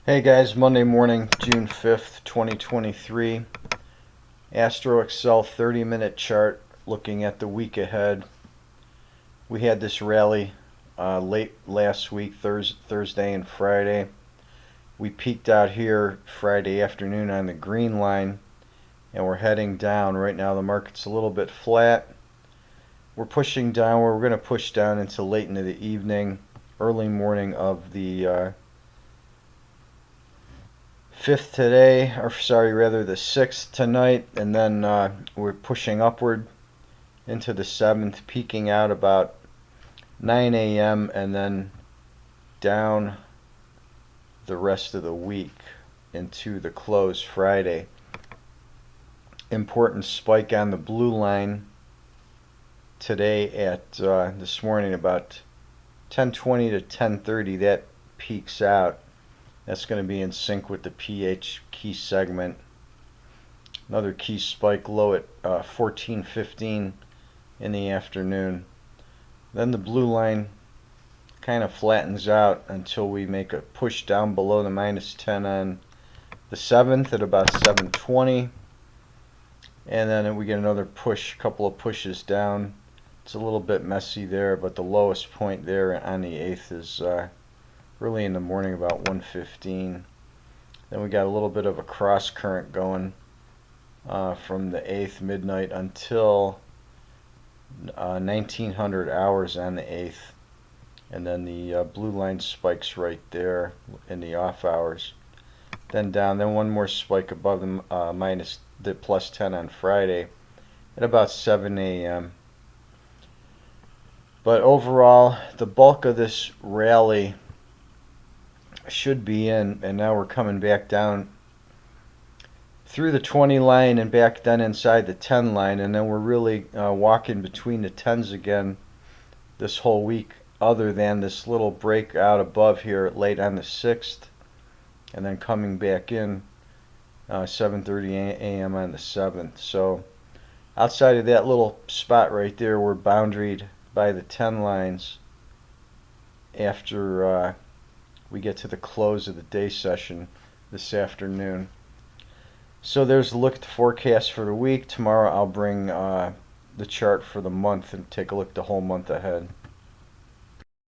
Hey guys, Monday morning, June 5th, 2023. Astro Excel 30-minute chart looking at the week ahead. We had this rally late last week, Thursday and Friday. We peaked out here Friday afternoon on the green line and we're heading down. Right now the market's a little bit flat. We're pushing downward. We're going to push down into late into the evening, early morning of the 5th today, or sorry, rather the 6th tonight, and then we're pushing upward into the 7th, peaking out about 9 a.m. and then down the rest of the week into the close Friday. Important spike on the blue line today at this morning about 10:20 to 10:30. That peaks out. That's going to be in sync with the PH key segment. Another key spike low at 14:15 in the afternoon. Then the blue line kind of flattens out until we make a push down below the -10 on the 7th at about 7:20. And then we get another push, a couple of pushes down. It's a little bit messy there, but the lowest point there on the 8th is early in the morning about 1:15. Then we got a little bit of a cross current going from the 8th midnight until 1900 hours on the 8th, and then the blue line spikes right there in the off hours. Then down, then one more spike above the plus 10 on Friday at about 7 a.m. But overall, the bulk of this rally should be in, and now we're coming back down through the 20 line and back then inside the 10 line, and then we're really walking between the 10s again this whole week, other than this little break out above here late on the 6th and then coming back in 7:30 a.m. on the 7th. So outside of that little spot right there, we're boundaried by the 10 lines after we get to the close of the day session this afternoon. So there's a look at the forecast for the week. Tomorrow I'll bring the chart for the month and take a look at the whole month ahead.